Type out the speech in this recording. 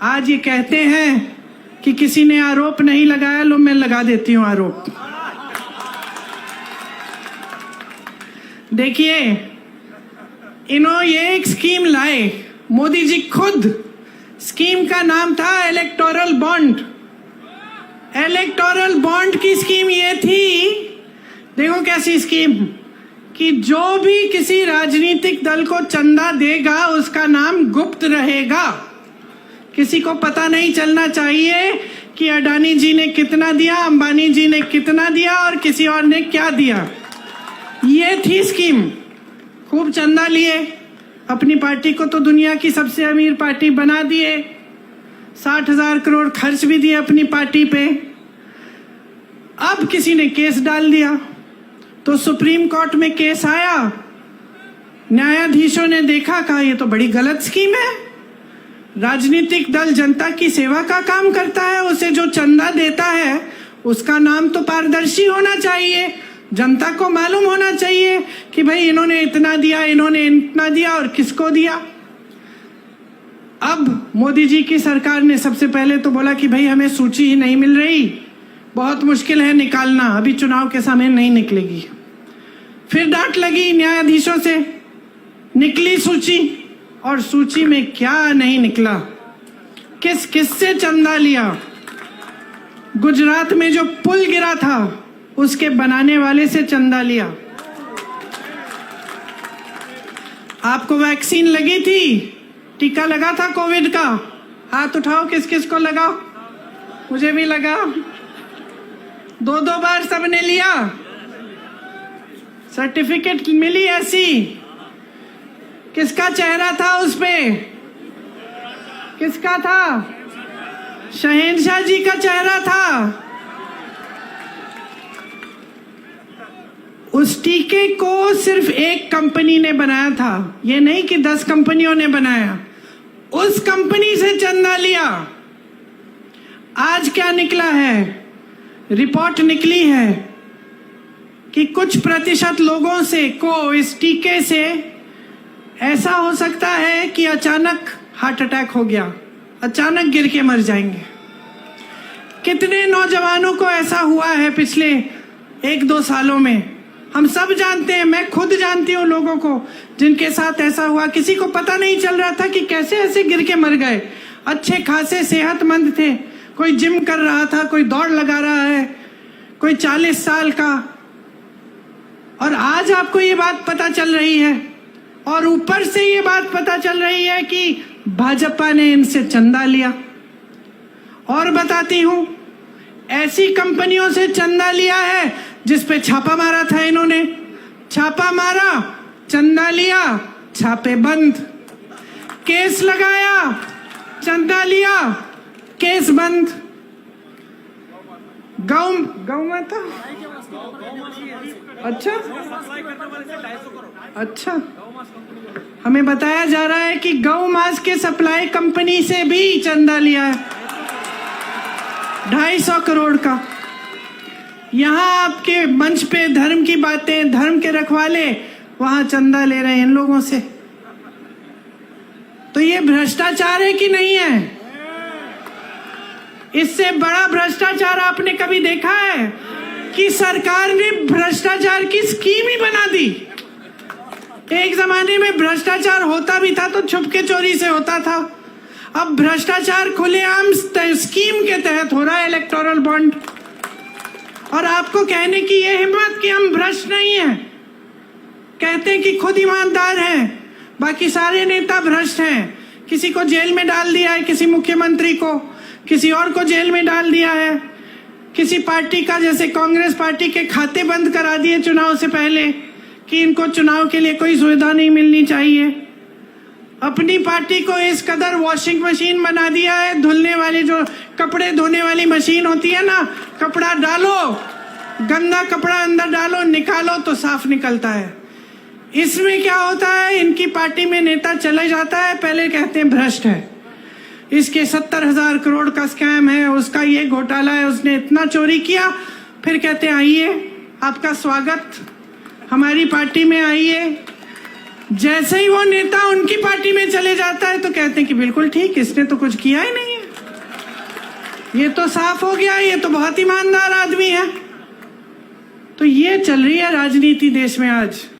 आज ये कहते हैं कि किसी ने आरोप नहीं लगाया, लो मैं लगा देती हूं आरोप। देखिए, ये एक स्कीम लाए मोदी जी खुद। स्कीम का नाम था इलेक्टोरल बॉन्ड। इलेक्टोरल बॉन्ड की स्कीम ये थी, देखो कैसी स्कीम, कि जो भी किसी राजनीतिक दल को चंदा देगा उसका नाम गुप्त रहेगा। किसी को पता नहीं चलना चाहिए कि अडानी जी ने कितना दिया, अंबानी जी ने कितना दिया और किसी और ने क्या दिया। ये थी स्कीम। खूब चंदा लिए, अपनी पार्टी को तो दुनिया की सबसे अमीर पार्टी बना दिए, 60,000 करोड़ खर्च भी दिए अपनी पार्टी पे। अब किसी ने केस डाल दिया तो सुप्रीम कोर्ट में केस आया। न्यायाधीशों ने देखा, कहा ये तो बड़ी गलत स्कीम है। राजनीतिक दल जनता की सेवा का काम करता है, उसे जो चंदा देता है उसका नाम तो पारदर्शी होना चाहिए, जनता को मालूम होना चाहिए कि भाई इन्होंने इतना दिया, इन्होंने इतना दिया और किसको दिया। अब मोदी जी की सरकार ने सबसे पहले तो बोला कि भाई हमें सूची ही नहीं मिल रही, बहुत मुश्किल है निकालना, अभी चुनाव के समय नहीं निकलेगी। फिर डांट लगी न्यायाधीशों से, निकली सूची, और सूची में क्या नहीं निकला, किस किस से चंदा लिया। गुजरात में जो पुल गिरा था उसके बनाने वाले से चंदा लिया। आपको वैक्सीन लगी थी, टीका लगा था कोविड का, हाथ उठाओ किस किस को लगा। मुझे भी लगा, 2-2 बार सबने लिया, सर्टिफिकेट मिली ऐसी। किसका चेहरा था उस पे? किसका था? शहंशाह जी का चेहरा था। उस टीके को सिर्फ एक कंपनी ने बनाया था, ये नहीं कि 10 कंपनियों ने बनाया। उस कंपनी से चंदा लिया। आज क्या निकला है? रिपोर्ट निकली है कि कुछ प्रतिशत लोगों से को इस टीके से ऐसा हो सकता है कि अचानक हार्ट अटैक हो गया, अचानक गिर के मर जाएंगे। कितने नौजवानों को ऐसा हुआ है पिछले 1-2 सालों में, हम सब जानते हैं, मैं खुद जानती हूँ लोगों को जिनके साथ ऐसा हुआ। किसी को पता नहीं चल रहा था कि कैसे ऐसे गिर के मर गए। अच्छे खासे सेहतमंद थे, कोई जिम कर रहा था, कोई दौड़ लगा रहा है, कोई 40 साल का, और आज आपको ये बात पता चल रही है। और ऊपर से ये बात पता चल रही है कि भाजपा ने इनसे चंदा लिया। और बताती हूं, ऐसी कंपनियों से चंदा लिया है जिस पे छापा मारा था इन्होंने। छापा मारा, चंदा लिया, छापे बंद, केस लगाया, चंदा लिया, केस बंद। गौ माता, अच्छा, हमें बताया जा रहा है कि गौ मांस के सप्लाई कंपनी से भी चंदा लिया है 250 करोड़ का। यहाँ आपके मंच पे धर्म की बातें, धर्म के रखवाले वहां चंदा ले रहे हैं इन लोगों से। तो ये भ्रष्टाचार है कि नहीं है? इससे बड़ा भ्रष्टाचार आपने कभी देखा है कि सरकार ने भ्रष्टाचार की स्कीम ही बना दी? एक जमाने में भ्रष्टाचार होता भी था तो छुपके चोरी से होता था, अब भ्रष्टाचार खुलेआम स्कीम के तहत हो रहा है, इलेक्टोरल बॉन्ड। और आपको कहने की ये हिम्मत कि हम भ्रष्ट नहीं हैं, कहते हैं कि खुद ईमानदार हैं, बाकी सारे नेता भ्रष्ट हैं। किसी को जेल में डाल दिया है, किसी मुख्यमंत्री को, किसी और को जेल में डाल दिया है, किसी पार्टी का, जैसे कांग्रेस पार्टी के खाते बंद करा दिए चुनाव से पहले कि इनको चुनाव के लिए कोई सुविधा नहीं मिलनी चाहिए। अपनी पार्टी को इस कदर वॉशिंग मशीन बना दिया है, धुलने वाली, जो कपड़े धोने वाली मशीन होती है ना, कपड़ा डालो, गंदा कपड़ा अंदर डालो, निकालो तो साफ निकलता है। इसमें क्या होता है, इनकी पार्टी में नेता चले जाता है, पहले कहते हैं भ्रष्ट है, इसके 70,000 करोड़ का स्कैम है, उसका ये घोटाला है, उसने इतना चोरी किया। फिर कहते हैं आइए, आपका स्वागत, हमारी पार्टी में आइए, जैसे ही वो नेता उनकी पार्टी में चले जाता है तो कहते हैं कि बिल्कुल ठीक, इसने तो कुछ किया ही नहीं है, ये तो साफ हो गया, ये तो बहुत ईमानदार आदमी है। तो ये चल रही है राजनीति देश में आज।